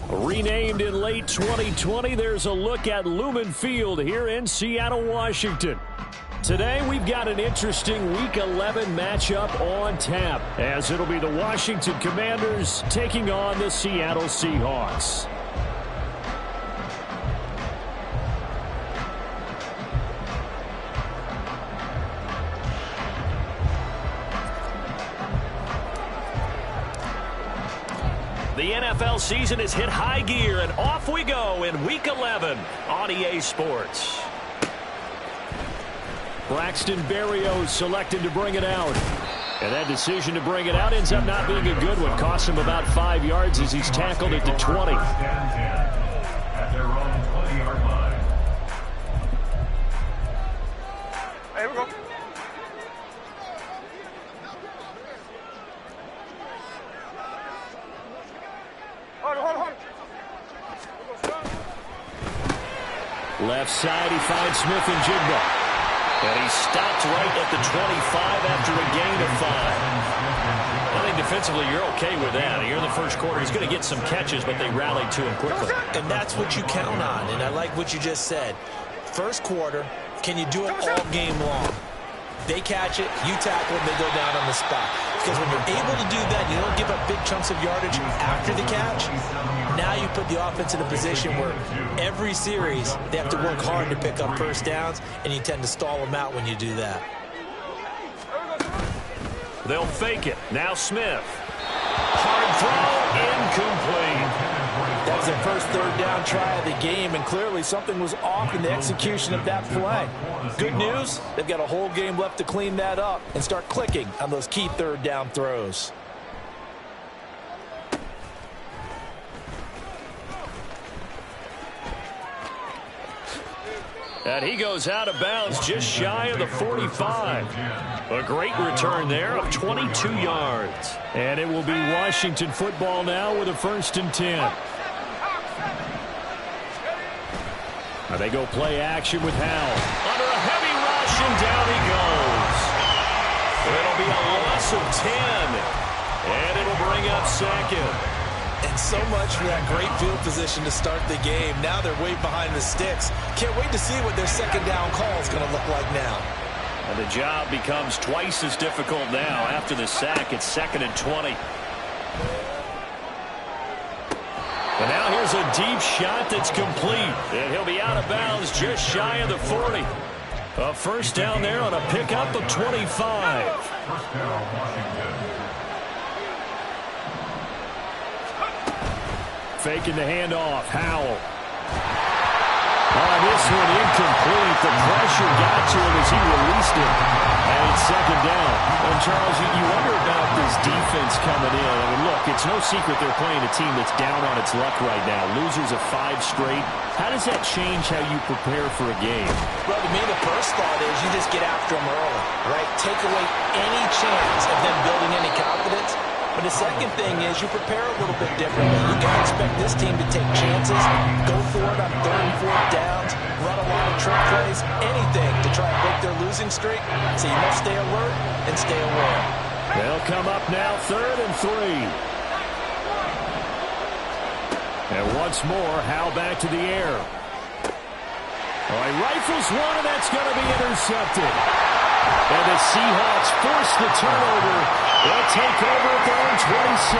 Renamed in late 2020, there's a look at Lumen Field here in Seattle, Washington. Today, we've got an interesting Week 11 matchup on tap, as it'll be the Washington Commanders taking on the Seattle Seahawks. The NFL season has hit high gear, and off we go in Week 11 on EA Sports. Braxton Berrios selected to bring it out. And that decision to bring it out ends up not being a good one. Cost him about 5 yards as he's tackled it to 20. At their own 20-yard line. Here we go. Hold. Left side, he finds Smith and Jigba. And he stopped right at the 25 after a gain of 5. I think defensively you're okay with that. Here in the first quarter, he's going to get some catches, but they rallied to him quickly. And that's what you count on, and I like what you just said. First quarter, can you do it all game long? They catch it, you tackle it, they go down on the spot. Because when you're able to do that, you don't give up big chunks of yardage after the catch. Now you put the offense in a position where every series they have to work hard to pick up first downs, and you tend to stall them out when you do that. They'll fake it. Now Smith. Hard throw, incomplete. That was their first third down try of the game, and clearly something was off in the execution of that play. Good news, they've got a whole game left to clean that up and start clicking on those key third down throws. And he goes out of bounds just shy of the 45. A great return there of 22 yards. And it will be Washington football now with a 1st and 10. Now they go play action with Howell. Under a heavy rush, and down he goes. It'll be a loss of 10. And it'll bring up 2nd. And so much for that great field position to start the game. Now they're way behind the sticks. Can't wait to see what their second down call is going to look like now. And the job becomes twice as difficult now. After the sack, it's 2nd and 20. And now here's a deep shot that's complete. And he'll be out of bounds just shy of the 40. A first down there on a pickup of 25. First down, Washington. Faking the handoff. Howell. This one incomplete. The pressure got to him as he released it. And it's 2nd down. And Charles, you wonder about this defense coming in. I mean, look, it's no secret they're playing a team that's down on its luck right now. Losers of 5 straight. How does that change how you prepare for a game? Well, to me, the first thought is you just get after them early, right? Take away any chance of them building any confidence. But the second thing is you prepare a little bit differently. You got to expect this team to take chances, go for it on 3rd and 4th downs, run a lot of trick plays, anything to try and break their losing streak. So you must stay alert and stay aware. They'll come up now 3rd and 3. And once more, Howell back to the air. Oh, he rifles one, and that's going to be intercepted. And the Seahawks force the turnover. They'll take over at their own 27.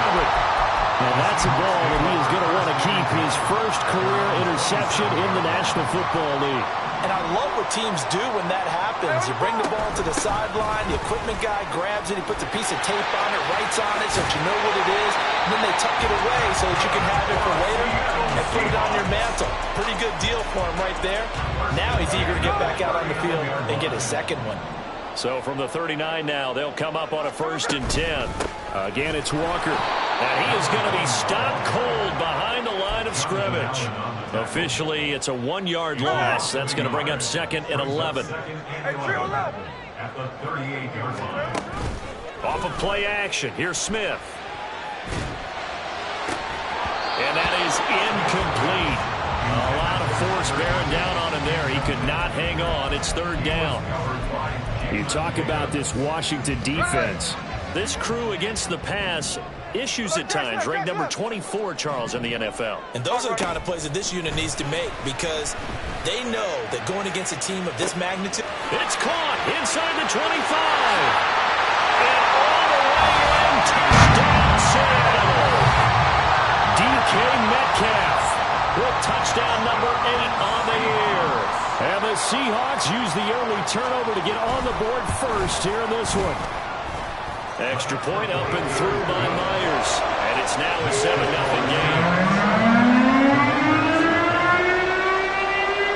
And that's a ball that he is going to want to keep, his first career interception in the National Football League. And I love what teams do when that happens. You bring the ball to the sideline, the equipment guy grabs it, he puts a piece of tape on it, writes on it so that you know what it is, and then they tuck it away so that you can have it for later and put it on your mantle. Pretty good deal for him right there. Now he's eager to get back out on the field and get his second one. So from the 39 now, they'll come up on a 1st and 10. Again, it's Walker. And he is going to be stopped cold behind the line of scrimmage. Officially, it's a 1-yard loss. That's going to bring up 2nd and 11. At the 38-yard line. Off of play action, here's Smith. And that is incomplete. A lot of force bearing down on him there. He could not hang on. It's 3rd down. You talk about this Washington defense. This crew against the pass issues at times. Ranked number 24, Charles, in the NFL. And those are the kind of plays that this unit needs to make because they know that going against a team of this magnitude. It's caught inside the 25. And all the way in. Touchdown, Seattle. DK Metcalf with touchdown number 8 on the year. And the Seahawks use the early turnover to get on the board first here in this one. Extra point up and through by Myers. And it's now a 7-0 game.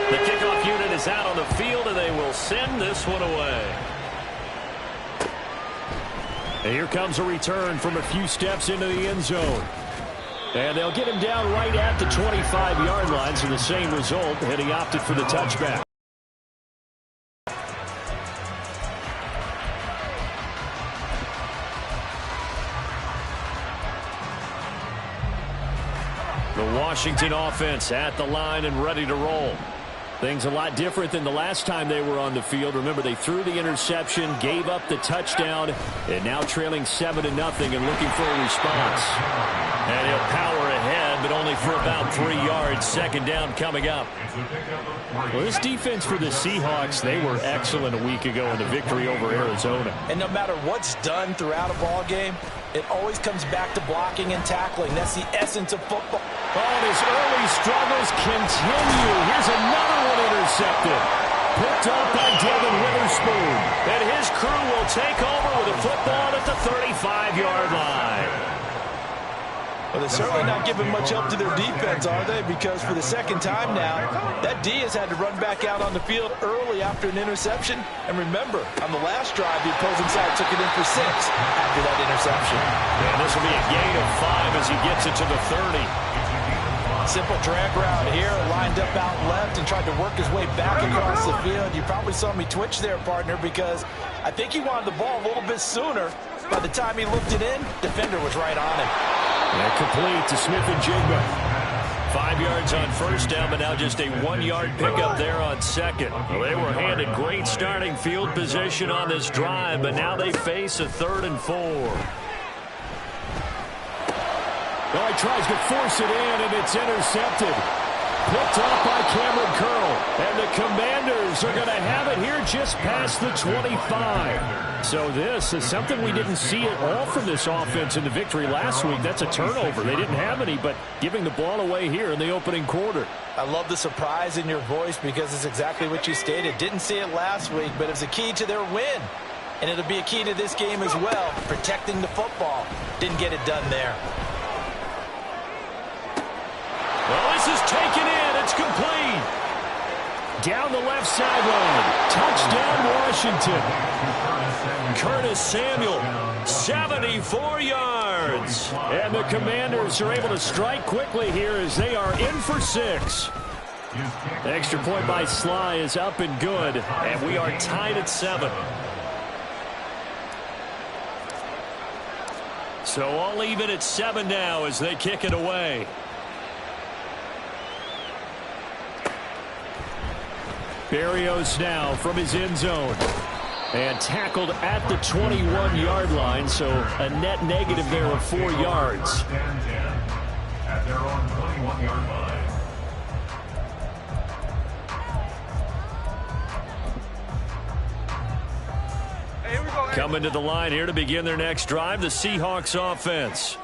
The kickoff unit is out on the field, and they will send this one away. And here comes a return from a few steps into the end zone. And they'll get him down right at the 25-yard line, so the same result, and he opted for the touchback. The Washington offense at the line and ready to roll. Things a lot different than the last time they were on the field. Remember, they threw the interception, gave up the touchdown, and now trailing 7-0 and looking for a response. And he'll power ahead, but only for about 3 yards. Second down coming up. Well, this defense for the Seahawks, they were excellent a week ago in the victory over Arizona. And no matter what's done throughout a ball game, it always comes back to blocking and tackling. That's the essence of football. Oh, and his early struggles continue. Here's another one intercepted. Picked up by Devin Witherspoon. And his crew will take over with a football at the 35-yard line. Well, they're certainly not giving much help to their defense, are they? Because for the second time now, that D has had to run back out on the field early after an interception. And remember, on the last drive, the opposing side took it in for 6 after that interception. And this will be a gain of 5 as he gets it to the 30. Simple drag route here, lined up out left and tried to work his way back across the field. You probably saw me twitch there, partner, because I think he wanted the ball a little bit sooner. By the time he looked it in, defender was right on him. And complete to Smith and Jigba. 5 yards on first down, but now just a 1-yard pickup there on second. Well, they were handed great starting field position on this drive, but now they face a 3rd and 4. Well, he tries to force it in, and it's intercepted. Picked up by Cameron Curl. And the Commanders are going to have it here just past the 25. So this is something we didn't see at all from this offense in the victory last week. That's a turnover. They didn't have any, but giving the ball away here in the opening quarter. I love the surprise in your voice because it's exactly what you stated. Didn't see it last week, but it's a key to their win. And it'll be a key to this game as well, protecting the football. Didn't get it done there. Well, this is taken in. It's complete. Down the left sideline. Touchdown, Washington. Curtis Samuel, 74 yards. And the Commanders are able to strike quickly here as they are in for 6. The extra point by Sly is up and good. And we are tied at 7. So all even at 7 now as they kick it away. Berrios now from his end zone. And tackled at the 21-yard line, so a net negative there of 4 yards. At their own 21-yard line. Hey, here we go. Coming to the line here to begin their next drive, the Seahawks offense.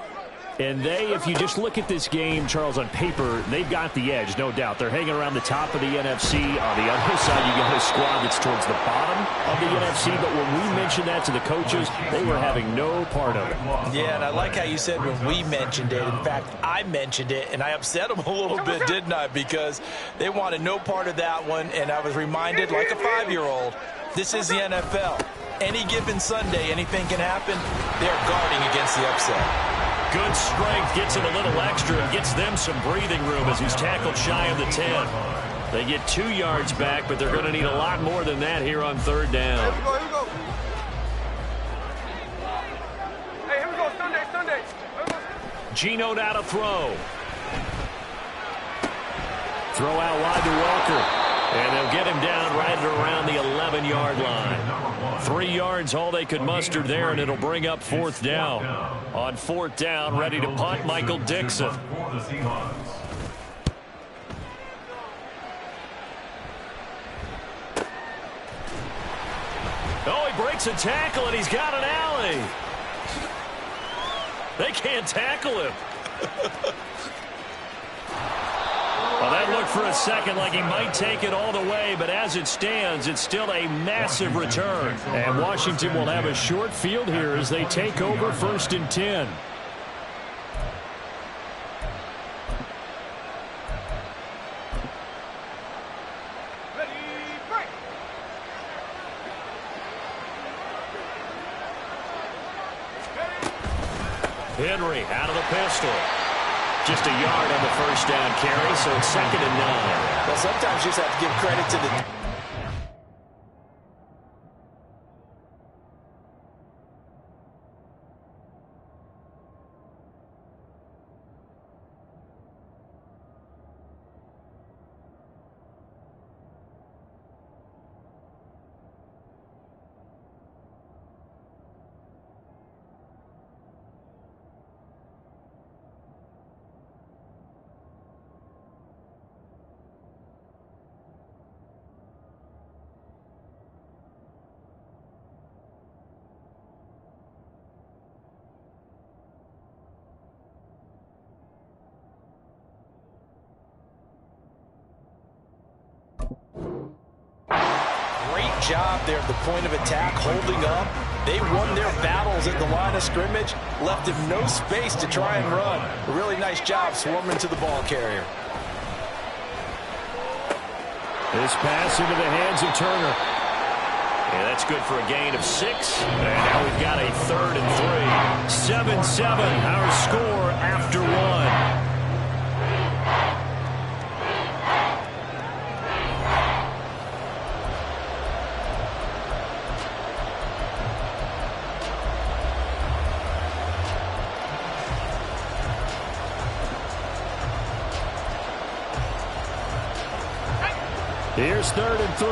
And they, if you just look at this game, Charles, on paper, they've got the edge, no doubt. They're hanging around the top of the NFC. On the other side, you got a squad that's towards the bottom of the NFC. But when we mentioned that to the coaches, they were having no part of it. Yeah, and I like how you said when we mentioned it. In fact, I mentioned it, and I upset them a little bit, didn't I? Because they wanted no part of that one, and I was reminded, like a 5-year-old, this is the NFL. Any given Sunday, anything can happen. They're guarding against the upset. Good strength, gets it a little extra and gets them some breathing room as he's tackled shy of the 10. They get 2 yards back, but they're going to need a lot more than that here on 3rd down. Here we go, here we go. Hey, here we go, Sunday. Geno now to throw. Throw out wide to Walker. And they'll get him down right around the 11-yard line. 3 yards, all they could muster there, and it'll bring up 4th down. On 4th down, ready to punt, Michael Dixon. Oh, he breaks a tackle, and he's got an alley. They can't tackle him. Well, that looked for a second like he might take it all the way, but as it stands, it's still a massive return. And Washington will have a short field here as they take over 1st and 10. Henry out of the pistol. Just a yard on the 1st down carry, so it's 2nd and 9. Well, sometimes you just have to give credit to the... job there at the point of attack, holding up. They won their battles at the line of scrimmage, left him no space to try and run. A really nice job swarming to the ball carrier. This pass into the hands of Turner. Yeah, that's good for a gain of 6. And now we've got a 3rd and 3. 7-7, our score after 1. Here's 3rd and 3.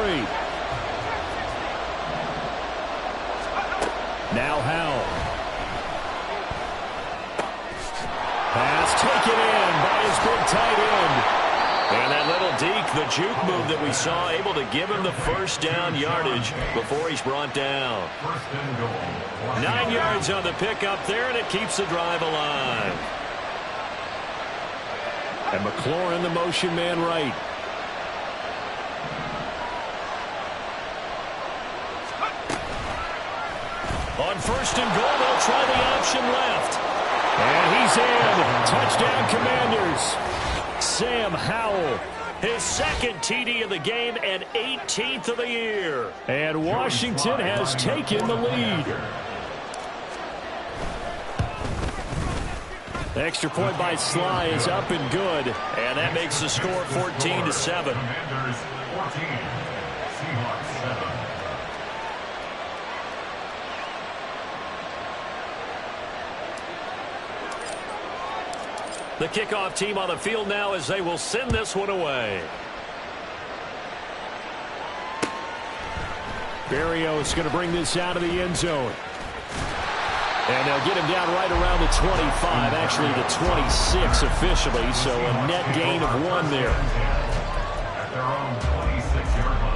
Now Howell. Pass taken in by his big tight end. And that little deke, the juke move that we saw, able to give him the 1st down yardage before he's brought down. 9 yards on the pickup there, and it keeps the drive alive. And McLaurin, the motion man right. On 1st and goal, they'll try the option left. And he's in. Touchdown, Commanders. Sam Howell, his 2nd TD of the game and 18th of the year. And Washington has taken the lead. The extra point by Sly is up and good. And that makes the score 14-7. Commanders 14, Seahawks 7. The kickoff team on the field now as they will send this one away. Berrios going to bring this out of the end zone. And they'll get him down right around the 25, actually the 26 officially, so a net gain of 1 there. At their own 26-yard line.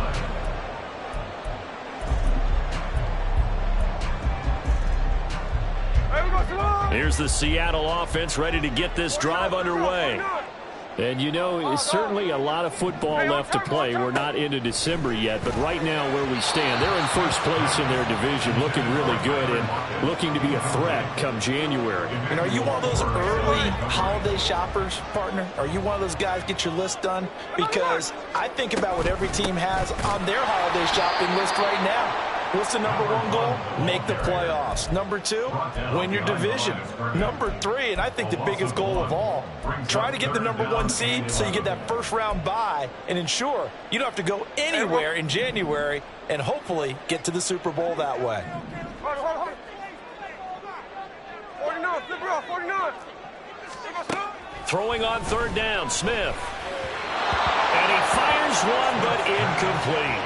Here's the Seattle offense ready to get this drive underway. And, you know, it's certainly a lot of football left to play. We're not into December yet, but right now where we stand, they're in 1st place in their division, looking really good and looking to be a threat come January. And are you one of those early holiday shoppers, partner? Are you one of those guys get your list done? Because I think about what every team has on their holiday shopping list right now. What's the number 1 goal? Make the playoffs. Number 2, win your division. Number 3, and I think the biggest goal of all, try to get the number 1 seed so you get that 1st round bye and ensure you don't have to go anywhere in January and hopefully get to the Super Bowl that way. 49, flip it off, 49. Throwing on 3rd down, Smith. And he fires Fires one, but incomplete.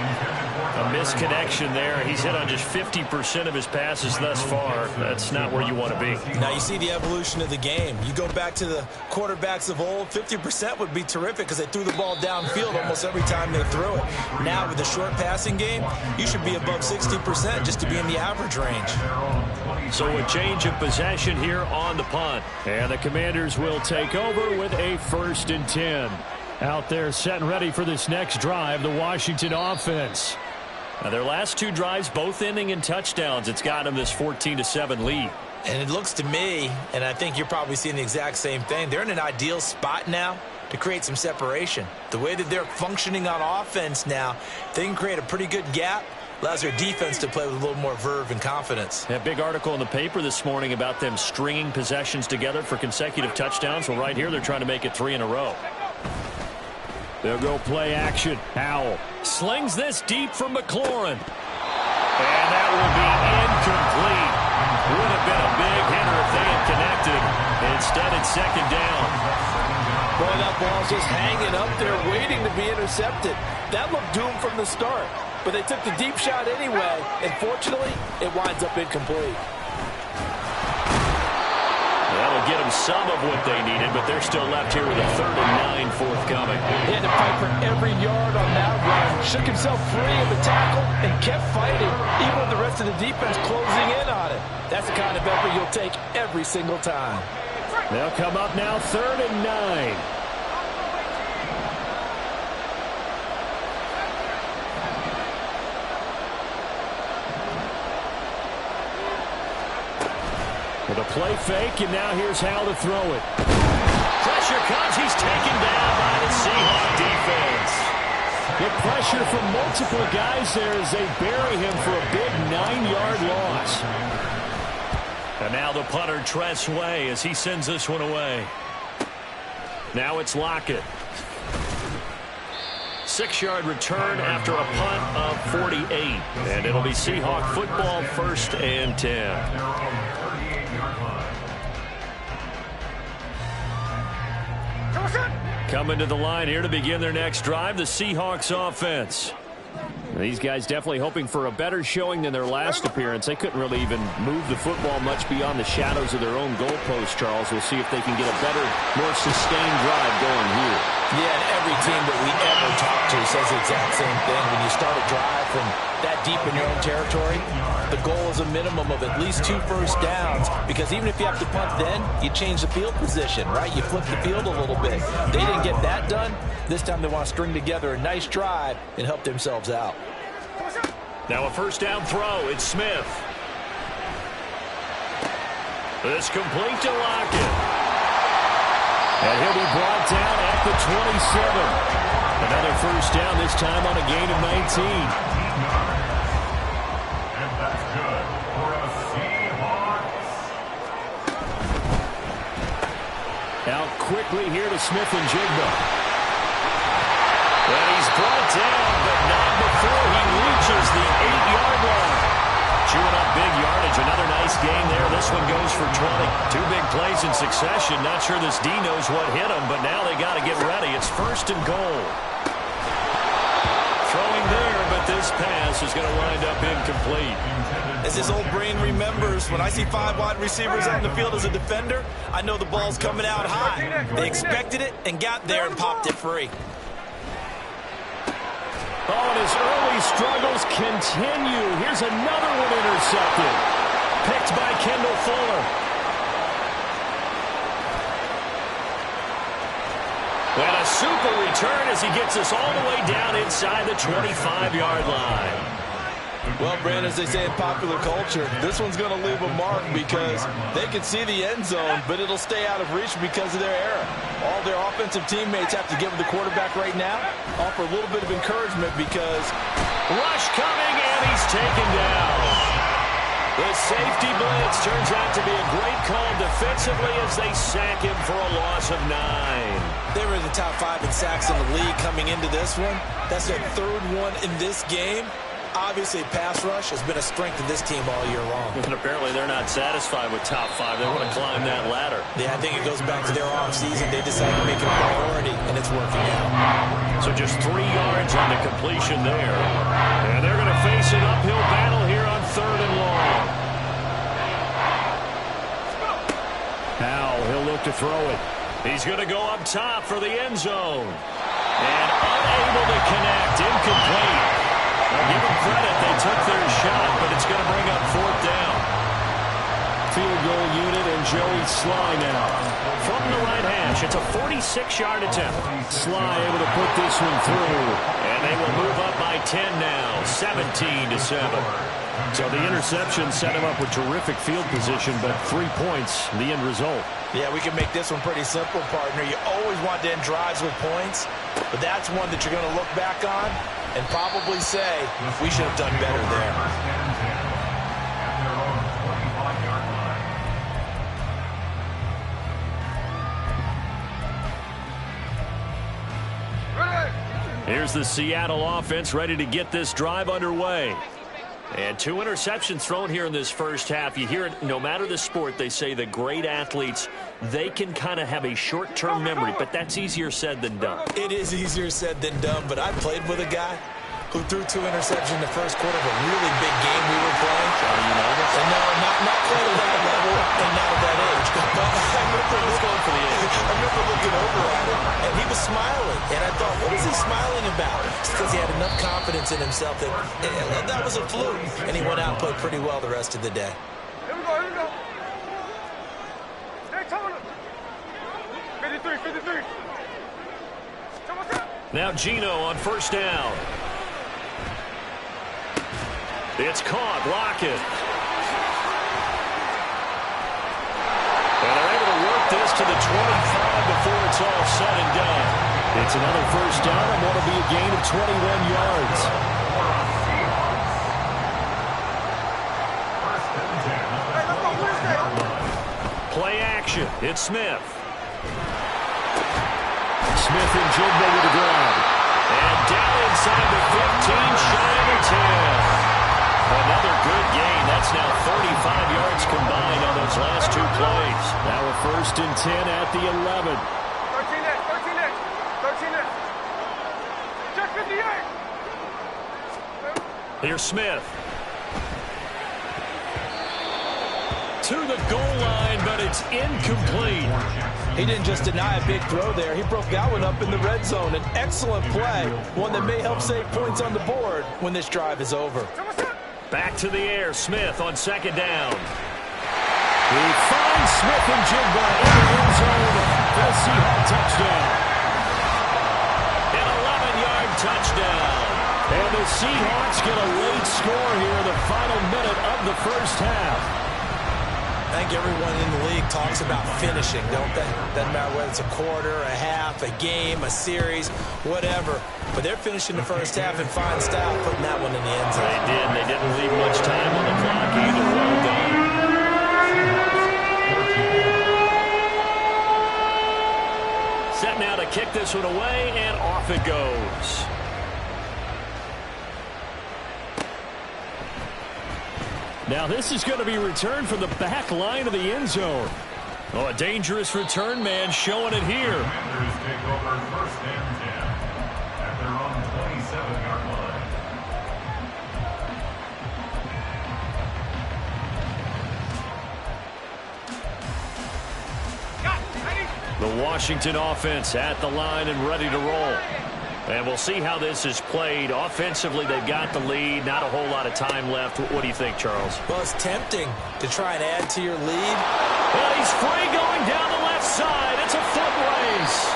A misconnection there. He's hit on just 50% of his passes thus far. That's not where you want to be. Now you see the evolution of the game. You go back to the quarterbacks of old, 50% would be terrific because they threw the ball downfield almost every time they threw it. Now with the short passing game, you should be above 60% just to be in the average range. So a change of possession here on the punt. And the Commanders will take over with a 1st and 10. Out there set and ready for this next drive, the Washington offense. Now their last 2 drives, both ending in touchdowns. It's got them this 14-7 lead. And it looks to me, and I think you're probably seeing the exact same thing, they're in an ideal spot now to create some separation. The way that they're functioning on offense now, they can create a pretty good gap. Allows their defense to play with a little more verve and confidence. A big article in the paper this morning about them stringing possessions together for consecutive touchdowns. Well, right here, they're trying to make it 3 in a row. They'll go play action. Howell slings this deep from McLaurin. And that will be incomplete. Would have been a big hitter if they had connected. Instead, it's 2nd down. Boy, that ball's just hanging up there waiting to be intercepted. That looked doomed from the start. But they took the deep shot anyway. And fortunately, it winds up incomplete. That'll get them some of what they needed, but they're still left here with a 3rd and 9 forthcoming. He had to fight for every yard on that run. Shook himself free of the tackle and kept fighting, even with the rest of the defense closing in on it. That's the kind of effort you'll take every single time. They'll come up now 3rd and 9. With a play fake, and now here's how to throw it. Pressure comes. He's taken down by the Seahawk defense. The pressure from multiple guys there as they bury him for a big 9-yard loss. And now the punter, Tress Way, as he sends this one away. Now it's Lockett. 6-yard return after a punt of 48. And it'll be Seahawk football, 1st and 10. Coming to the line here to begin their next drive, the Seahawks offense. These guys definitely hoping for a better showing than their last appearance. They couldn't really even move the football much beyond the shadows of their own goalpost, Charles. We'll see if they can get a better, more sustained drive going here. Yeah, and every team that we ever talk to says the exact same thing. When you start a drive from that deep in your own territory, the goal is a minimum of at least 2 first downs, because even if you have to punt then, you change the field position, right? You flip the field a little bit. They didn't get that done. This time they want to string together a nice drive and help themselves out. Now a 1st down throw. It's Smith. This complete to Lockett. And he'll be brought down at the 27. Another 1st down, this time on a gain of 19. And that's good for a Seahawks. Out quickly here to Smith and Jigba. And he's brought down, but not before he reaches the 8-yard line. Chewing up big yardage. Another nice gain there. This one goes for 20. 2 big plays in succession. Not sure this D knows what hit him, but now they got to get ready. It's 1st and goal. Throwing there, but this pass is going to wind up incomplete. As his old brain remembers, when I see 5 wide receivers on the field as a defender, I know the ball's coming out high. They expected it and got there and popped it free. Oh, and his early struggles continue. Here's another one intercepted. Picked by Kendall Fuller. And a super return as he gets us all the way down inside the 25-yard line. Well, Brandon, as they say in popular culture, this one's going to leave a mark because they can see the end zone, but it'll stay out of reach because of their error. All their offensive teammates have to give the quarterback right now, offer a little bit of encouragement because rush coming, and he's taken down. The safety blitz turns out to be a great call defensively as they sack him for a loss of 9. They were in the top 5 in sacks in the league coming into this one. That's their 3rd one in this game. Obviously, pass rush has been a strength of this team all year long. And apparently they're not satisfied with top 5. They want to climb that ladder. Yeah, I think it goes back to their offseason. They decided to make it a priority, and it's working out. So just 3 yards on the completion there. And they're going to face an uphill battle here on 3rd and long. Now he'll look to throw it. He's going to go up top for the end zone. And unable to connect, incomplete. I'll give them credit, they took their shot, but it's going to bring up 4th down. Field goal unit and Joey Sly now. From the right hash, it's a 46-yard attempt. Sly able to put this one through. And they will move up by 10 now, 17-7. So the interception set him up with terrific field position, but 3 points, the end result. Yeah, we can make this one pretty simple, partner. You always want to end drives with points, but that's one that you're going to look back on and probably say, we should have done better there. Here's the Seattle offense ready to get this drive underway. And 2 interceptions thrown here in this first half. You hear it, no matter the sport, they say the great athletes, they can kind of have a short-term memory, but that's easier said than done. It is easier said than done, but I played with a guy who threw 2 interceptions in the first quarter of a really big game we were playing. And no, not quite at that level and not at that age. But I remember looking over at him, and he was smiling. And I thought, what is he smiling about? It's because he had enough confidence in himself that was a fluke. And he went out and played pretty well the rest of the day. Here we go, here we go. Hey, Tony. 53, 53. Now Gino on 1st down. It's caught. Lockett. And they're able to work this to the 25 before it's all said and done. It's another 1st down and what will be a gain of 21 yards. Play action. It's Smith. Smith and Jigba with the ground. And down inside the 15, shy of the 10. Another good gain. That's now 35 yards combined on those last 2 plays. Now a 1st and 10 at the 11. 13X, 13X, 13X. Check 58. Here's Smith. To the goal line, but it's incomplete. He didn't just deny a big throw there. He broke that one up in the red zone. An excellent play. One that may help save points on the board when this drive is over. Back to the air. Smith on 2nd down. He finds Smith and Jigba in the end zone for a Seahawks touchdown. An 11-yard touchdown. And the Seahawks get a late score here in the final minute of the first half. I think everyone in the league talks about finishing, don't they? Doesn't matter whether it's a quarter, a half, a game, a series, whatever. But they're finishing the first half in fine style, putting that one in the end zone. They did. They didn't leave much time on the clock either. Well done. Set now to kick this one away, and off it goes. Now this is going to be returned from the back line of the end zone. Oh, a dangerous return man showing it here. Commanders take over 1st and 10 at their own 27-yard line. The Washington offense at the line and ready to roll. And we'll see how this is played. Offensively, they've got the lead. Not a whole lot of time left. What do you think, Charles? Well, it's tempting to try and add to your lead. Well, he's free going down the left side. It's a foot race.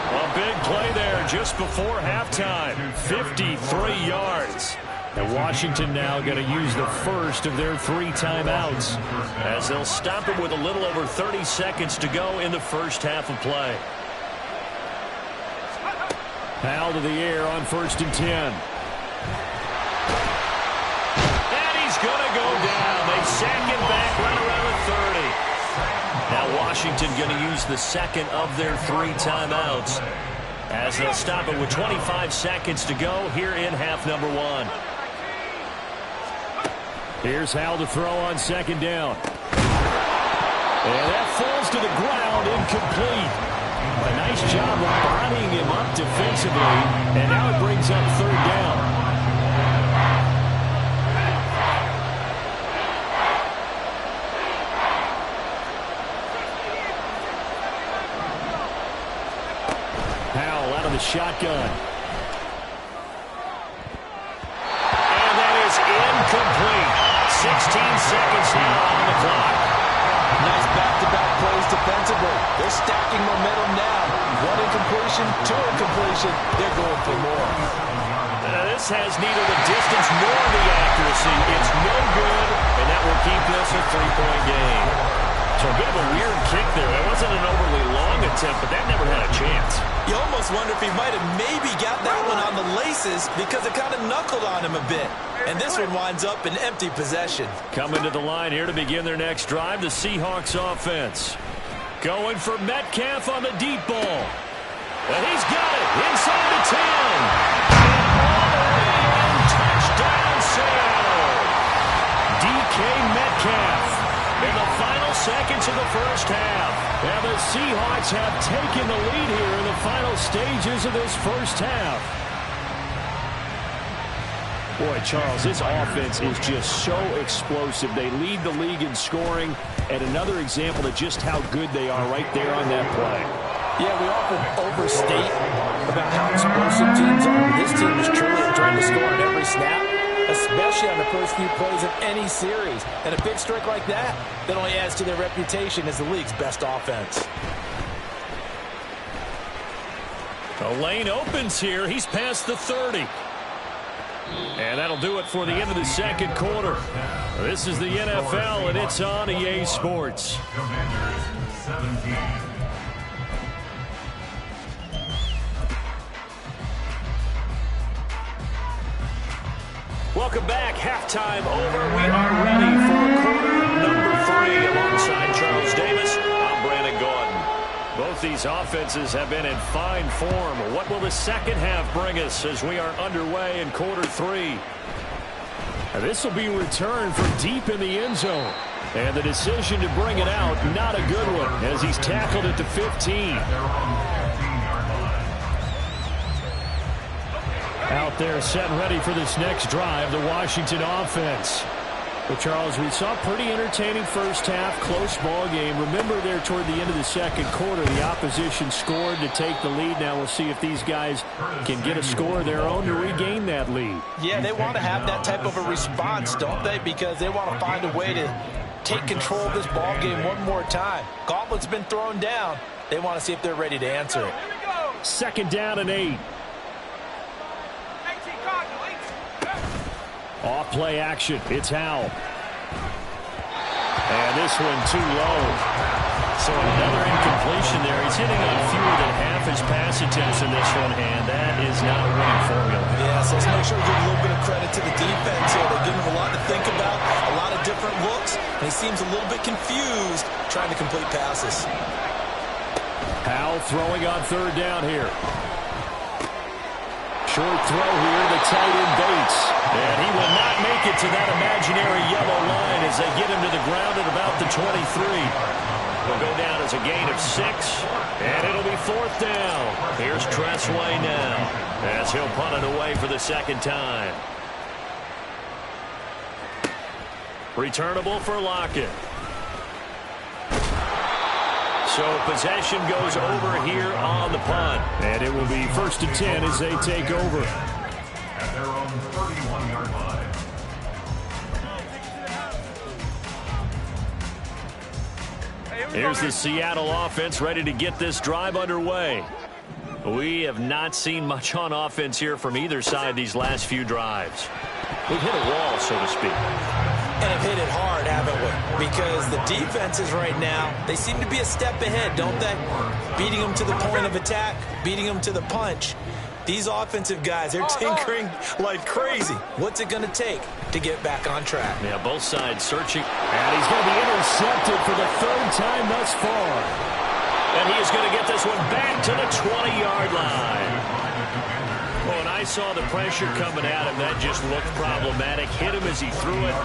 A big play there just before halftime. 53 yards. And Washington now going to use the first of their 3 timeouts as they'll stop it with a little over 30 seconds to go in the first half of play. Powell to the air on 1st and 10. And he's going to go down. They sack him back right around the 30. Now Washington going to use the second of their 3 timeouts as they'll stop it with 25 seconds to go here in half number 1. Here's Howell to throw on 2nd down. And that falls to the ground, incomplete. A nice job of bodying him up offensively, and now it brings up third down. Powell out of the shotgun. And that is incomplete. 16 seconds now on the clock. Nice back-to-back plays defensively. They're stacking momentum now. One incompletion, two incompletion. They're going for more. This has neither the distance nor the accuracy. It's no good, and that will keep this a three-point game. So a bit of a weird kick there. It wasn't an overly long attempt, but that never had a chance. You almost wonder if he might have maybe got that one on the laces because it kind of knuckled on him a bit. And this one winds up in empty possession. Coming to the line here to begin their next drive, the Seahawks offense. Going for Metcalf on the deep ball. And he's got it inside the 10. And touchdown sail. DK Metcalf in the final seconds of the first half. And the Seahawks have taken the lead here in the final stages of this first half. Boy, Charles, this offense is just so explosive. They lead the league in scoring, and another example of just how good they are right there on that play. Yeah, we often overstate about how explosive teams are, but this team is truly trying to score on every snap, especially on the first few plays of any series. And a big strike like that only adds to their reputation as the league's best offense. The lane opens here. He's past the 30. And that'll do it for the end of the second quarter. This is the NFL, and it's on EA Sports. Commanders 17. Welcome back. Halftime over. We are ready for quarter number 3 alongside Charles Davis. I'm Brandon Gordon. Both these offenses have been in fine form. What will the second half bring us as we are underway in quarter 3? This will be returned from deep in the end zone. And the decision to bring it out, not a good one, as he's tackled at the 15. Out there set and ready for this next drive, the Washington offense. But, Charles, we saw a pretty entertaining first half, close ball game. Remember there toward the end of the second quarter, the opposition scored to take the lead. Now we'll see if these guys can get a score of their own to regain that lead. Yeah, they want to have that type of a response, don't they? Because they want to find a way to take control of this ball game one more time. Gauntlet's been thrown down. They want to see if they're ready to answer it. Second down and 8. Off play action. It's Howell. And this one too low. So another incompletion there. He's hitting on fewer than half his pass attempts in this one, and that is not a winning formula. Yeah, so let's make sure we give a little bit of credit to the defense here. They're giving him a lot to think about, a lot of different looks, and he seems a little bit confused trying to complete passes. Howell throwing on third down here. Short throw here, the tight end Bates. And he will not make it to that imaginary yellow line as they get him to the ground at about the 23. Will go down as a gain of 6, and it'll be fourth down. Here's Tressway now as he'll punt it away for the second time. Returnable for Lockett. So possession goes over here on the punt. And it will be 1st and 10 as they take over. At their own 31-yard line. Here's the Seattle offense ready to get this drive underway. We have not seen much on offense here from either side these last few drives. We've hit a wall, so to speak. And have hit it hard, haven't we? Because the defenses right now, they seem to be a step ahead, don't they? Beating them to the point of attack, beating them to the punch. These offensive guys, they're tinkering like crazy. What's it going to take to get back on track? Yeah, both sides searching. And he's going to be intercepted for the 3rd time thus far. And he is going to get this one back to the 20-yard line. Well, when I saw the pressure coming at him, that just looked problematic. Hit him as he threw it,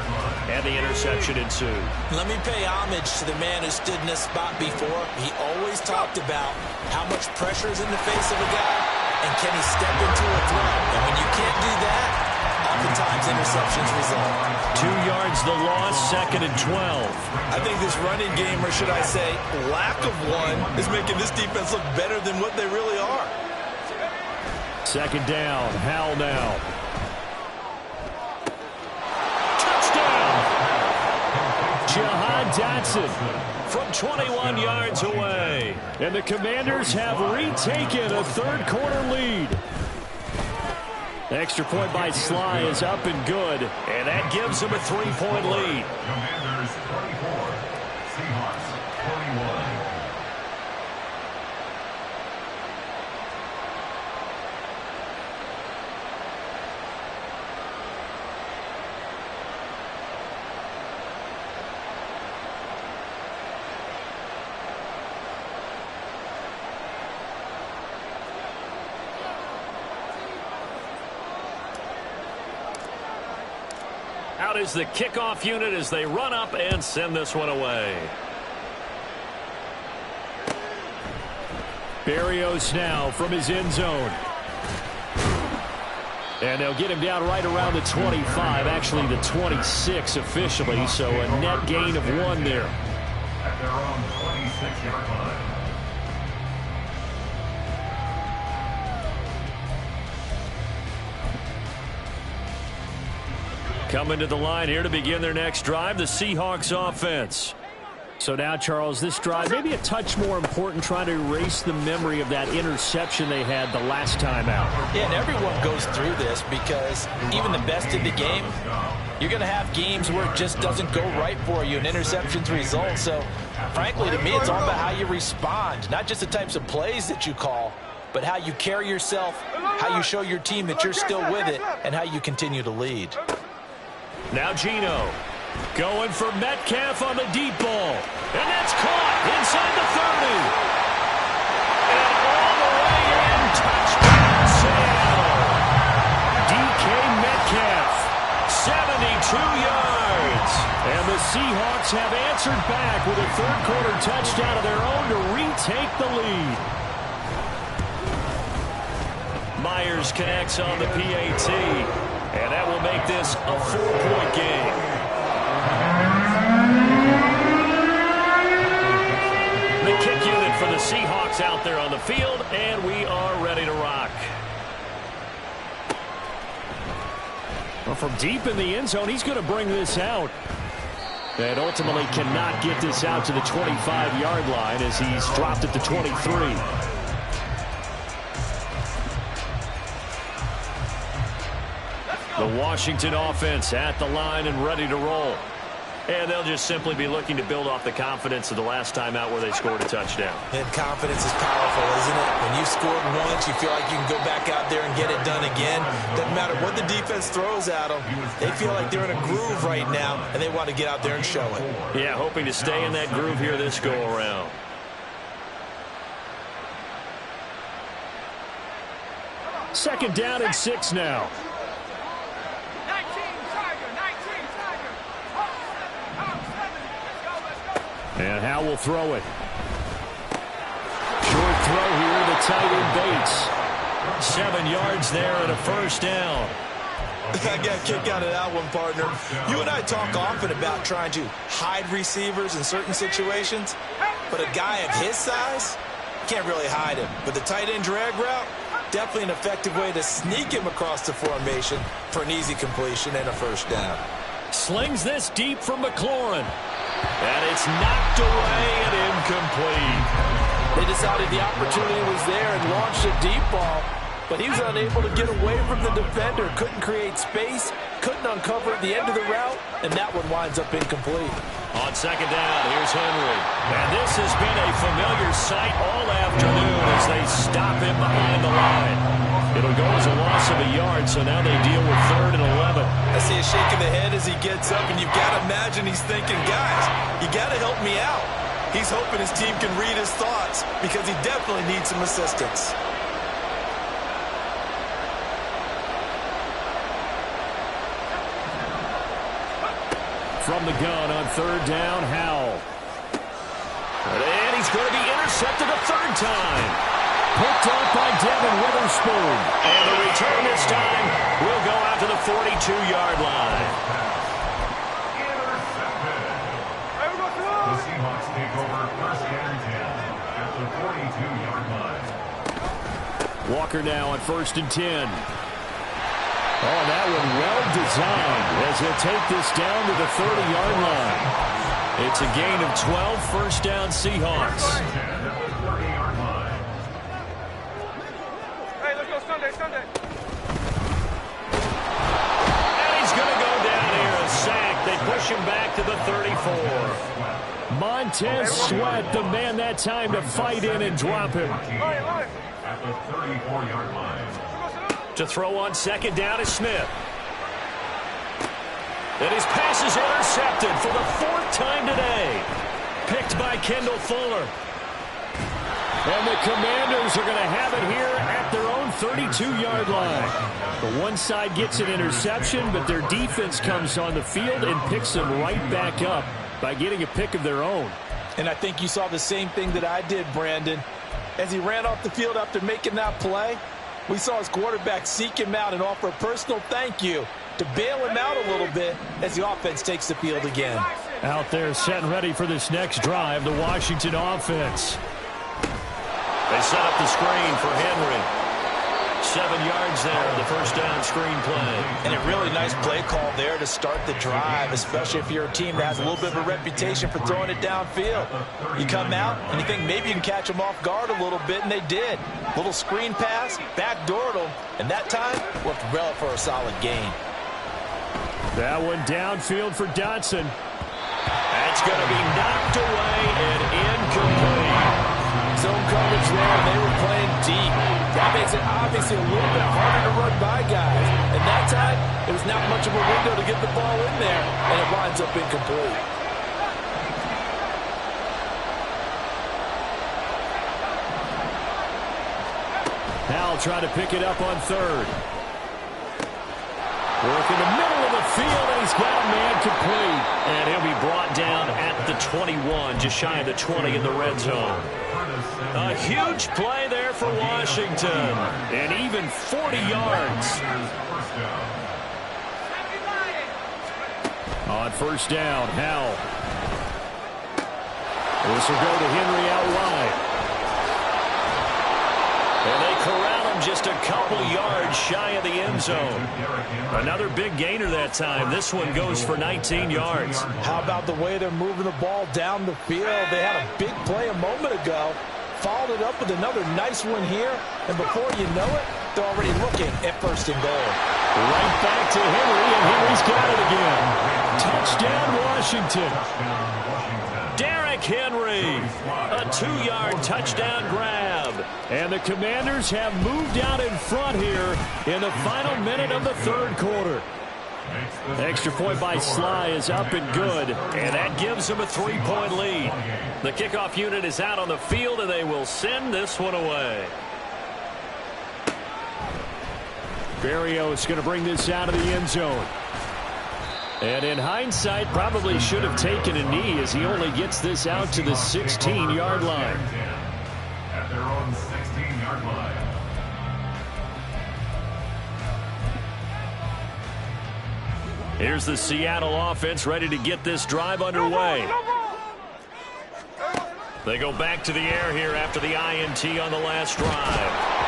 and the interception ensued. Let me pay homage to the man who stood in this spot before. He always talked about how much pressure is in the face of a guy, and can he step into a throw? And when you can't do that, oftentimes interceptions result. 2 yards the loss, 2nd and 12. I think this running game, or should I say lack of one, is making this defense look better than what they really are. 2nd down, Howell now. Touchdown! Jahan Dotson from 21 yards away. And the Commanders have retaken a third-quarter lead. Extra point by Sly is up and good, and that gives them a 3-point lead. Commanders 24, Seahawks 41. Out is the kickoff unit as they run up and send this one away. Berrios now from his end zone. And they'll get him down right around the 25, actually the 26 officially, so a net gain of 1 there. At their own 26-yard line. Coming to the line here to begin their next drive, the Seahawks offense. So now, Charles, this drive maybe a touch more important, trying to erase the memory of that interception they had the last time out. Yeah, and everyone goes through this because even the best in the game, you're going to have games where it just doesn't go right for you and interceptions result. So, frankly, to me, it's all about how you respond, not just the types of plays that you call, but how you carry yourself, how you show your team that you're still with it, and how you continue to lead. Now Geno going for Metcalf on the deep ball. And that's caught inside the 30. And all the way in. Touchdown, Seattle. DK Metcalf, 72 yards. And the Seahawks have answered back with a third-quarter touchdown of their own to retake the lead. Myers connects on the PAT. And that will make this a 4-point game. The kick unit for the Seahawks out there on the field, and we are ready to rock. Well, from deep in the end zone, he's going to bring this out. And ultimately cannot get this out to the 25-yard line as he's dropped it to 23. The Washington offense at the line and ready to roll. And they'll just simply be looking to build off the confidence of the last time out where they scored a touchdown. And confidence is powerful, isn't it? When you scored once, you feel like you can go back out there and get it done again. Doesn't matter what the defense throws at them. They feel like they're in a groove right now, and they want to get out there and show it. Yeah, hoping to stay in that groove here this go-around. Second down and 6 now. And Howell will throw it. Short throw here to tight end Bates. 7 yards there and a first down. I got a kick out of that one, partner. You and I talk often about trying to hide receivers in certain situations, but a guy of his size, can't really hide him. But the tight end drag route, definitely an effective way to sneak him across the formation for an easy completion and a first down. Slings this deep from McLaurin. And it's knocked away and incomplete. They decided the opportunity was there and launched a deep ball, but he was unable to get away from the defender. Couldn't create space, couldn't uncover the end of the route, and that one winds up incomplete. On second down, here's Henry. And this has been a familiar sight all afternoon as they stop him behind the line. It'll go as a loss of a yard, so now they deal with 3rd and 11. I see a shake of the head as he gets up, and you've got to imagine he's thinking, guys, you got to help me out. He's hoping his team can read his thoughts because he definitely needs some assistance. From the gun on 3rd down, Howell. And he's going to be intercepted a 3rd time. Picked up by Devin Witherspoon. And the return this time will go out to the 42-yard line. The Seahawks take over first and 10 at the 42-yard line. Walker now on 1st and 10. Oh, that one well designed as he'll take this down to the 30-yard line. It's a gain of 12, first down Seahawks. Hey, let's go Sunday. And he's going to go down here, a sack. They push him back to the 34. Montez Sweat, the man that time to fight in and drop him. At the 34-yard line. To throw on 2nd down is Smith. And his pass is intercepted for the 4th time today. Picked by Kendall Fuller. And the Commanders are going to have it here at their own 32-yard line. The one side gets an interception, but their defense comes on the field and picks them right back up by getting a pick of their own. And I think you saw the same thing that I did, Brandon. As he ran off the field after making that play, we saw his quarterback seek him out and offer a personal thank you to bail him out a little bit as the offense takes the field again. Out there set and ready for this next drive, the Washington offense. They set up the screen for Henry. 7 yards there, the first down screen play. And a really nice play call there to start the drive, especially if you're a team that has a little bit of a reputation for throwing it downfield. You come out and you think maybe you can catch them off guard a little bit, and they did. Little screen pass, backdoored them, and that time looked well for a solid gain. That one downfield for Dotson. That's going to be knocked away and incomplete. Zone coverage there, and they were playing deep. That makes it obviously a little bit harder to run by guys. And that time, it was not much of a window to get the ball in there, and it winds up incomplete. Now trying to pick it up on 3rd. Work in the middle of the field, and he's got a man complete. And he'll be brought down at the 21, just shy of the 20 in the red zone. A huge play there for Washington, and even 40 yards. On 1st down, Howell. This will go to Henry out wide. And they corral him just a couple yards shy of the end zone. Another big gainer that time. This one goes for 19 yards. How about the way they're moving the ball down the field? They had a big play a moment ago. Followed it up with another nice one here. And before you know it, they're already looking at 1st and goal. Right back to Henry, and Henry's got it again. Touchdown, Washington. Derrick Henry, a 2-yard touchdown grab. And the Commanders have moved out in front here in the final minute of the 3rd quarter. Extra point by Sly is up and good, and that gives them a 3-point lead. The kickoff unit is out on the field, and they will send this one away. Barrios is going to bring this out of the end zone. And in hindsight, probably should have taken a knee as he only gets this out to the 16-yard line. At their own 16-yard line. Here's the Seattle offense ready to get this drive underway. They go back to the air here after the INT on the last drive.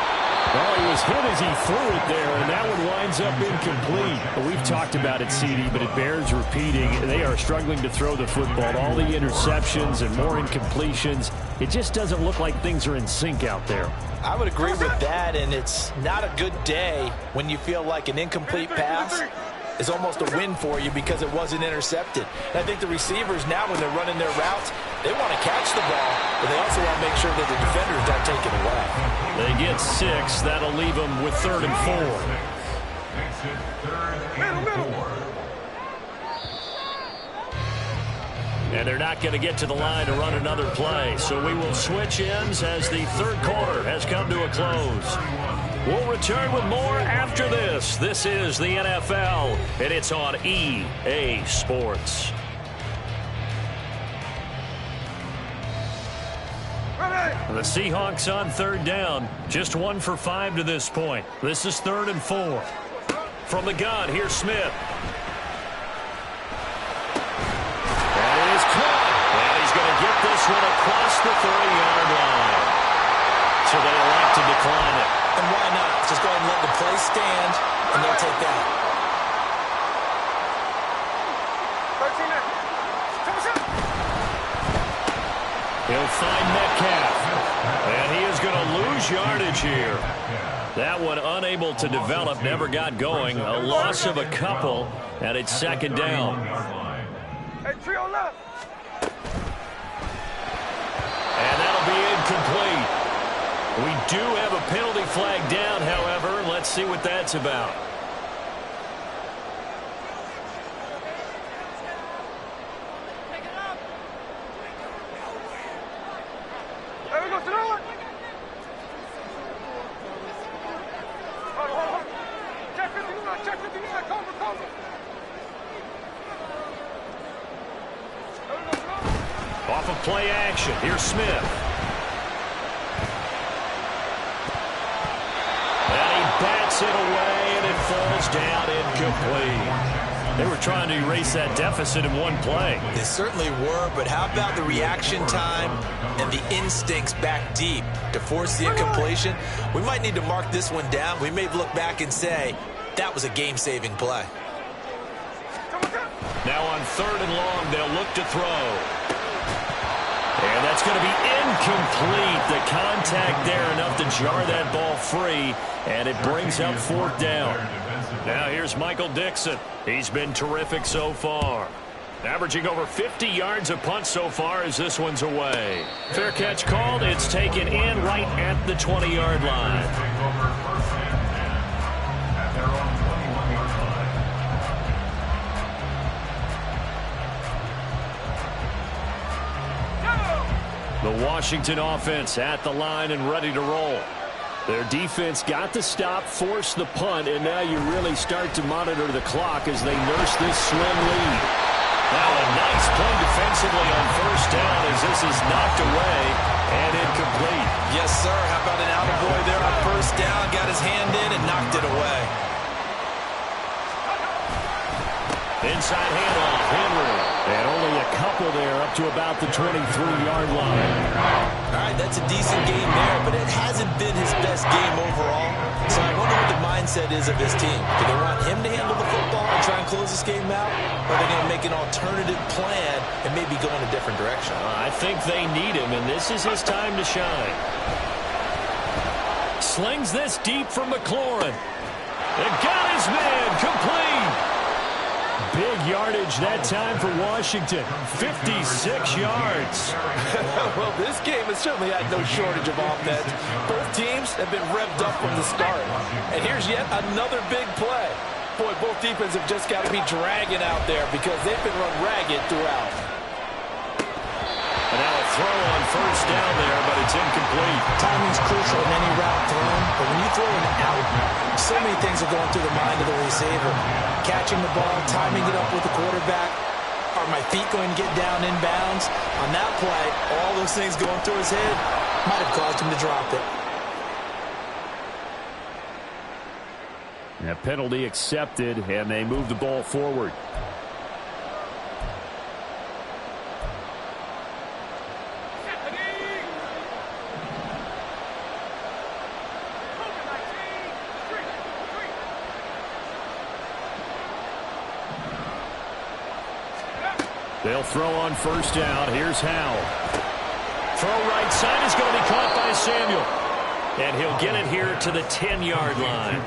Well, he was hit as he threw it there, and that one winds up incomplete. But we've talked about it, CD, but it bears repeating. They are struggling to throw the football. All the interceptions and more incompletions. It just doesn't look like things are in sync out there. I would agree with that, and it's not a good day when you feel like an incomplete pass is almost a win for you because it wasn't intercepted. And I think the receivers now, when they're running their routes, they want to catch the ball, but they also want to make sure that the defenders don't take it away. They get 6. That'll leave them with 3rd and 4. Exit 3rd and 4. And they're not going to get to the line to run another play. So we will switch ends as the 3rd quarter has come to a close. We'll return with more after this. This is the NFL, and it's on EA Sports. Ready! The Seahawks on third down. Just 1 for 5 to this point. This is 3rd and 4. From the gun, here's Smith. That is caught. And he's going to get this one across the 30-yard line. So they elect to decline it. And why not? Just go ahead and let the play stand, and they'll take that. 13 there. He'll find Metcalf. And he is going to lose yardage here. That one unable to develop, never got going. A loss of a couple, and it's 2nd down. Hey, trio left. And that'll be incomplete. We do have a penalty flag down, however. Let's see what that's about. There we go, to the right. Hold on. Check 59, check 59, cover. There we go, to the right. Off of play action, here's Smith. And he bats it away, and it falls down incomplete. They were trying to erase that deficit in one play. They certainly were, but how about the reaction time and the instincts back deep to force the incompletion? We might need to mark this one down. We may look back and say, that was a game-saving play. Now on 3rd and long, they'll look to throw. And that's going to be incomplete. The contact there enough to jar that ball free, and it brings up 4th down. Now here's Michael Dixon. He's been terrific so far. Averaging over 50 yards a punt so far as this one's away. Fair catch called. It's taken in right at the 20-yard line. The Washington offense at the line and ready to roll. Their defense got the stop, forced the punt, and now you really start to monitor the clock as they nurse this slim lead. Now a nice play defensively on 1st down as this is knocked away and incomplete. Yes, sir. How about an attaboy there on 1st down? Got his hand in and knocked it away. Inside handoff, Henry. And only a couple there up to about the 23-yard line. All right, that's a decent game there, but it hasn't been his best game overall. So I wonder what the mindset is of his team. Do they want him to handle the football and try and close this game out? Or are they going to make an alternative plan and maybe go in a different direction? I think they need him, and this is his time to shine. Slings this deep for McLaurin. And got his man complete. Big yardage that time for Washington. 56 yards. Well, this game has certainly had no shortage of offense. Both teams have been revved up from the start. And here's yet another big play. Boy, both defenses have just got to be dragging out there because they've been run ragged throughout. And now a throw on 1st down there, but it's incomplete. Timing's crucial in any route thrown, but when you throw an out, so many things are going through the mind of the receiver. Catching the ball, timing it up with the quarterback. Are my feet going to get down in bounds? On that play, all those things going through his head might have caused him to drop it. A penalty accepted, and they move the ball forward. They'll throw on 1st down. Here's Howell. Throw right side is going to be caught by Samuel. And he'll get it here to the 10-yard line.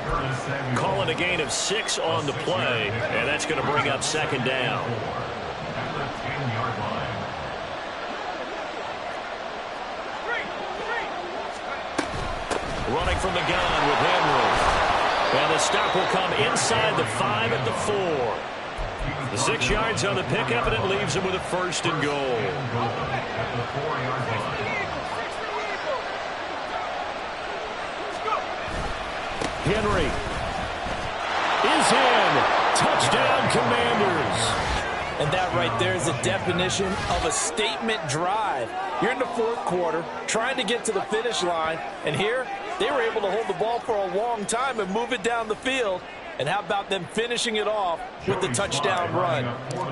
Calling a gain of 6 on the play, and that's going to bring up 2nd down. Running from the gun with Henry. And the stop will come inside the 5 at the 4. The 6 yards on the pickup, and it leaves him with a 1st and goal. Henry is in. Touchdown, Commanders. And that right there is the definition of a statement drive. You're in the fourth quarter, trying to get to the finish line, and here they were able to hold the ball for a long time and move it down the field. And how about them finishing it off with the touchdown run?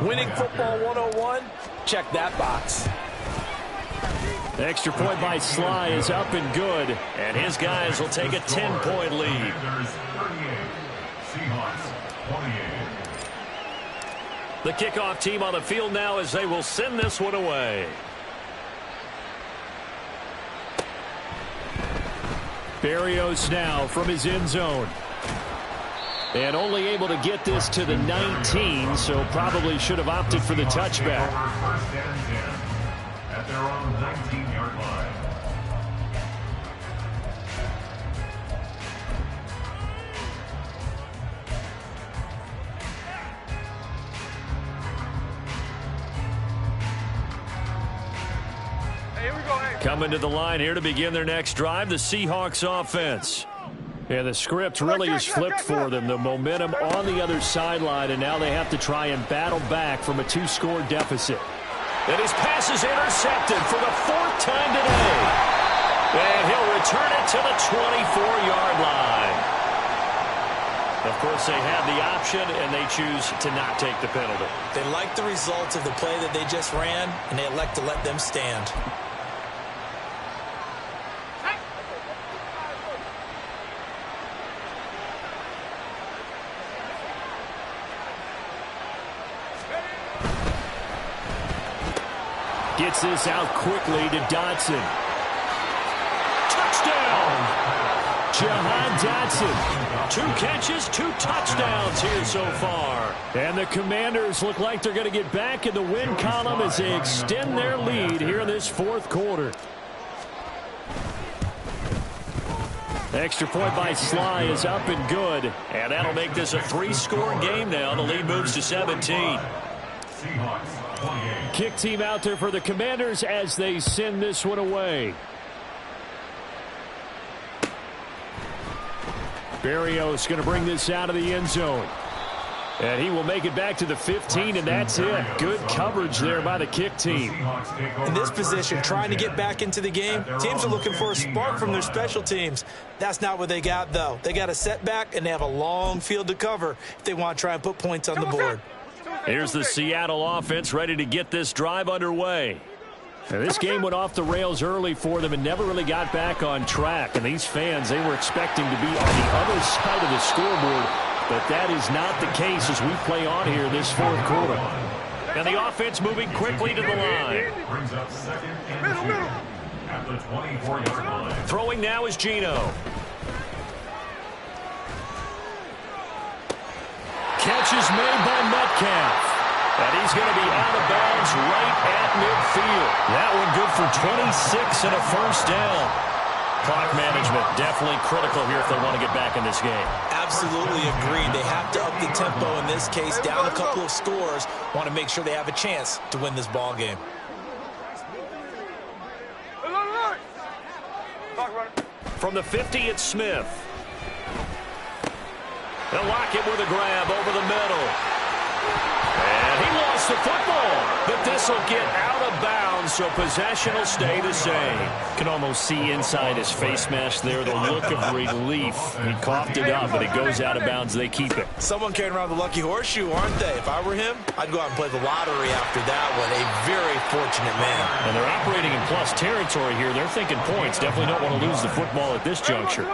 Winning football 101, check that box. The extra point by Sly is up and good, and his guys will take a 10-point lead. The kickoff team on the field now as they will send this one away. Berrios now from his end zone. And only able to get this to the 19, so probably should have opted for the touchback. First and 10 at their own 19-yard line. Hey, here we go, hey. Coming to the line here to begin their next drive, the Seahawks offense. And the script really is flipped for them. The momentum on the other sideline, and now they have to try and battle back from a 2-score deficit. And his pass is intercepted for the 4th time today. And he'll return it to the 24-yard line. Of course, they have the option, and they choose to not take the penalty. They like the results of the play that they just ran, and they elect to let them stand. Gets this out quickly to Dotson. Touchdown! Jahan Dotson. 2 catches, 2 touchdowns here so far. And the Commanders look like they're going to get back in the win column as they extend their lead here in this 4th quarter. Extra point by Sly is up and good. And that'll make this a 3-score game now. The lead moves to 17. Kick team out there for the Commanders as they send this one away. Berrios going to bring this out of the end zone. And he will make it back to the 15, and that's it. Good coverage there by the kick team. In this position, trying to get back into the game, teams are looking for a spark from their special teams. That's not what they got, though. They got a setback, and they have a long field to cover if they want to try and put points on the board. Here's the Seattle offense ready to get this drive underway. Now, this game went off the rails early for them and never really got back on track. And these fans, they were expecting to be on the other side of the scoreboard. But that is not the case as we play on here this 4th quarter. And the offense moving quickly to the line. Brings up 2nd and 2 at the 24-yard line. Throwing now is Geno. Catch is made by Metcalf. And he's going to be out of bounds right at midfield. That one good for 26 and a 1st down. Clock management definitely critical here if they want to get back in this game. Absolutely agreed. They have to up the tempo in this case, down a couple of scores. Want to make sure they have a chance to win this ball game. From the 50, it's Smith. They'll lock it with a grab over the middle. And he lost the football, but this will get out of bounds, so possession will stay the same. Can almost see inside his face mask there the look of relief. He coughed it up, but it goes out of bounds. They keep it. Someone carrying around the lucky horseshoe, aren't they? If I were him, I'd go out and play the lottery after that one. A very fortunate man. And they're operating in plus territory here. They're thinking points. Definitely don't want to lose the football at this juncture.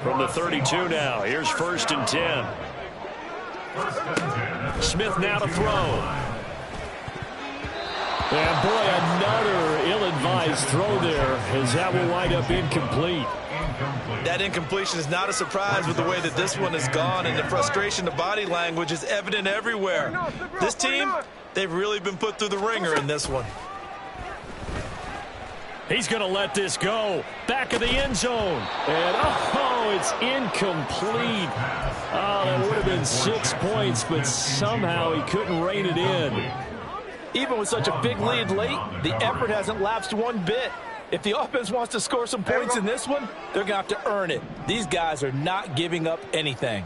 From the 32 now, here's 1st and 10. Smith now to throw. And boy, another ill-advised throw there as that will wind up incomplete. That incompletion is not a surprise with the way that this one has gone, and the frustration, the body language is evident everywhere. This team, they've really been put through the ringer in this one. He's going to let this go. Back of the end zone. And, oh, it's incomplete. Oh, that would have been 6 points, but somehow he couldn't rein it in. Even with such a big lead late, the effort hasn't lapsed one bit. If the offense wants to score some points in this one, they're going to have to earn it. These guys are not giving up anything.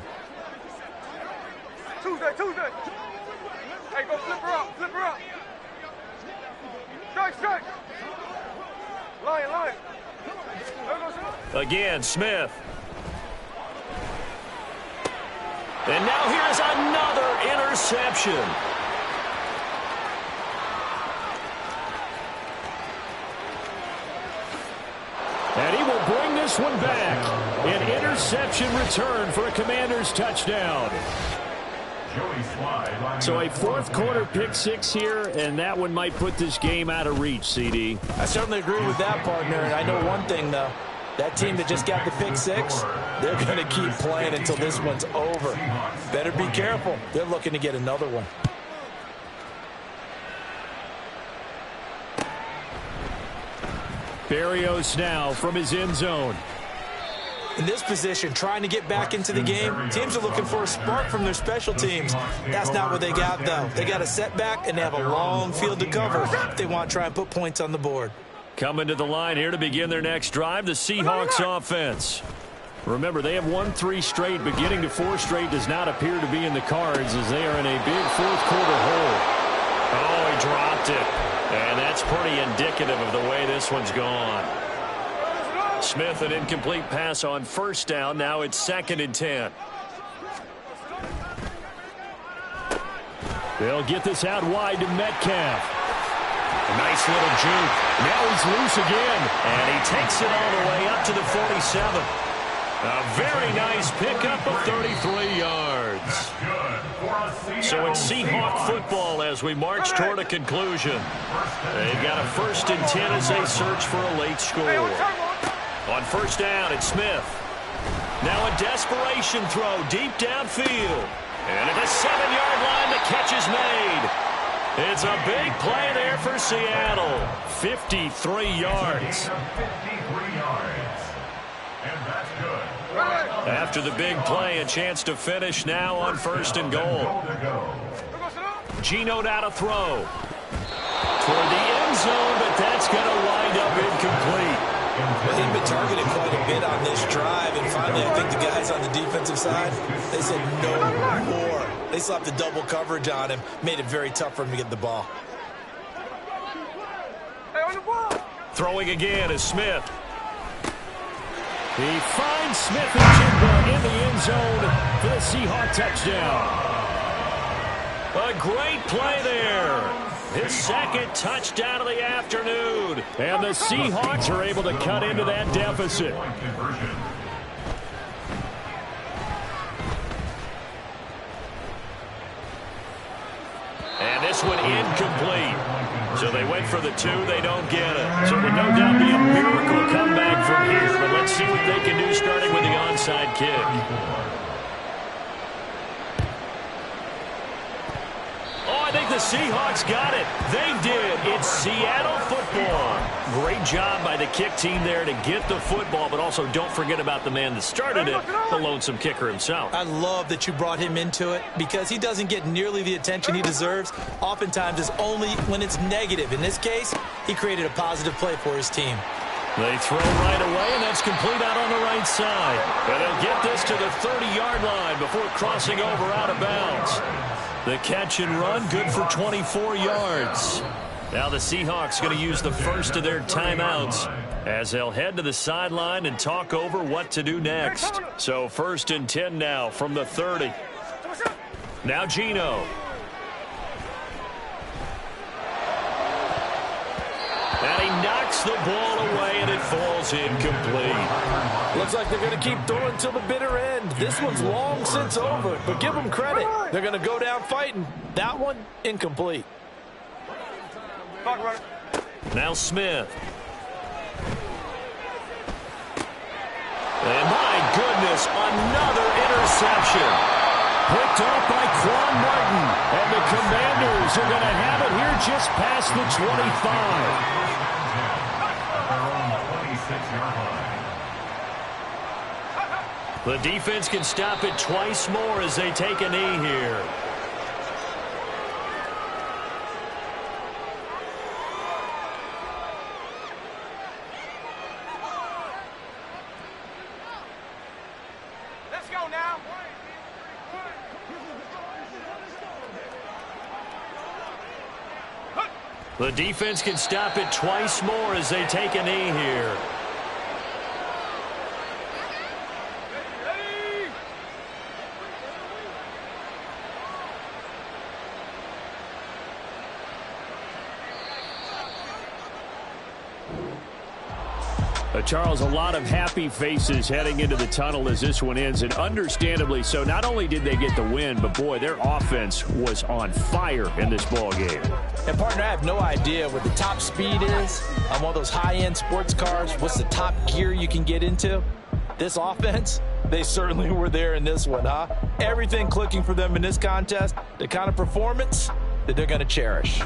Tuesday. Hey, go flip her up. Strike. Line. Again, Smith. And now here's another interception. And he will bring this one back. An interception return for a Commanders touchdown. So a fourth quarter pick six here, and that one might put this game out of reach, CD. I certainly agree with that, partner. And I know one thing, though. That team that just got the pick six, they're going to keep playing until this one's over. Better be careful. They're looking to get another one. Berrios now from his end zone. In this position, trying to get back into the game, teams are looking for a spark from their special teams. That's not what they got, though. They got a setback, and they have a long field to cover if they want to try and put points on the board. Coming to the line here to begin their next drive, the Seahawks offense. Remember, they have won 3 straight, but getting to 4 straight does not appear to be in the cards as they are in a big fourth quarter hole. Oh, he dropped it. And that's pretty indicative of the way this one's gone. Smith, an incomplete pass on first down. Now it's 2nd and 10. They'll get this out wide to Metcalf. Nice little juke. Now he's loose again. And he takes it all the way up to the 47. A very nice pickup of 33 yards. So it's Seahawk football as we march toward a conclusion. They've got a 1st and 10 as they search for a late score. On first down, it's Smith. Now a desperation throw deep downfield. And at the 7-yard line, the catch is made. It's a big play there for Seattle. 53 yards. After the big play, a chance to finish now on 1st and goal. Geno now to throw. Toward the end zone, but that's going to wind up incomplete. Well, he'd been targeted quite a bit on this drive, and finally I think the guys on the defensive side, they said no more. They slapped the double coverage on him, made it very tough for him to get the ball. Throwing again is Smith. He finds Smith and Jigba in the end zone for the Seahawk touchdown. A great play there. His 2nd touchdown of the afternoon. And the Seahawks are able to cut into that deficit. And this one incomplete. So they went for the 2, they don't get it. So it would no doubt be a miracle comeback from here. But let's see what they can do starting with the onside kick. I think the Seahawks got it. They did. It's Seattle football. Great job by the kick team there to get the football, but also don't forget about the man that started it, the lonesome kicker himself. I love that you brought him into it because he doesn't get nearly the attention he deserves. Oftentimes it's only when it's negative. In this case, he created a positive play for his team. They throw right away, and that's complete out on the right side. And they'll get this to the 30-yard line before crossing over out of bounds. The catch and run, good for 24 yards. Now the Seahawks going to use the first of their timeouts as they'll head to the sideline and talk over what to do next. So 1st and 10 now from the 30. Now Geno. And he knocks the ball away, and it falls incomplete. Looks like they're going to keep throwing till the bitter end. This one's long since over, but give them credit. They're going to go down fighting. That one, incomplete. Now Smith. And my goodness, another interception. Picked off by Quan Martin. And the Commanders are going to have it here just past the 25. The defense can stop it twice more as they take a knee here. Let's go now. The defense can stop it twice more as they take a knee here. Charles, a lot of happy faces heading into the tunnel as this one ends, and understandably so. Not only did they get the win, but, boy, their offense was on fire in this ball game. And, partner, I have no idea what the top speed is on one of those high-end sports cars. What's the top gear you can get into? This offense, they certainly were there in this one, huh? Everything clicking for them in this contest, the kind of performance that they're going to cherish.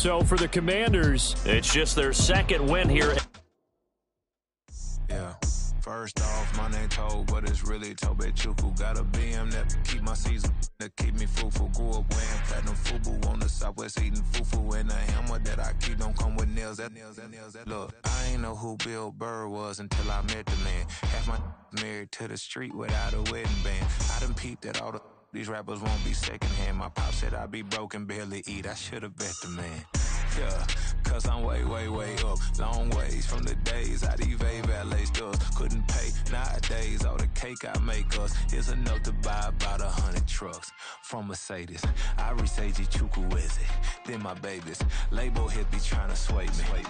So for the Commanders, it's just their second win here. Yeah. First off, my name Toad, but it's really Tobe Chuku. Got a BM that keep my season, that keep me fruitful. Grew up wearing platinum FUBU on the Southwest, eating fufu. And a hammer that I keep don't come with nails. Look, I ain't know who Bill Burr was until I met the man. Half my married to the street without a wedding band. I done peeped at all these rappers won't be secondhand. My pop said I'd be broken, barely eat. I should've bet the man. Yeah, cause I'm way up. Long ways from the days I eBay valet stores. Couldn't pay nowadays. All the cake I make us is enough to buy about 100 trucks. From Mercedes, I research Chukwueze. Then my babies. Label hit be trying to sway me.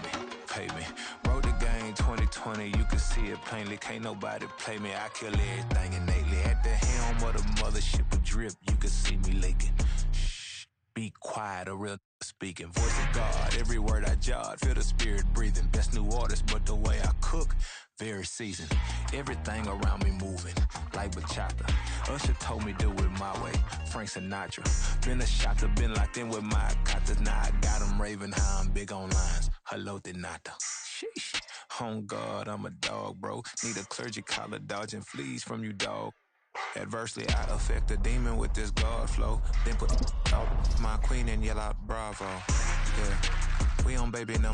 Pay me. Wrote the game 2020, you can see it plainly. Can't nobody play me. I kill everything innately. At the helm of the mothership of drip, you can see me leaking. Shh, be quiet, a real speaking. Voice of God, every word I jot. Feel the spirit breathing. Best new artist, but the way I cook, very seasoned. Everything around me moving, like bachata. Usher told me do it my way. Frank Sinatra. Been a shotter, been locked in with my katas. Now I got them raving how I'm big on lines. Hello, Denata. Sheesh. On God, I'm a dog, bro. Need a clergy collar, dodging fleas from you, dog. Adversely, I affect a demon with this God flow. Then put out my queen and yell out bravo. Yeah, we on baby number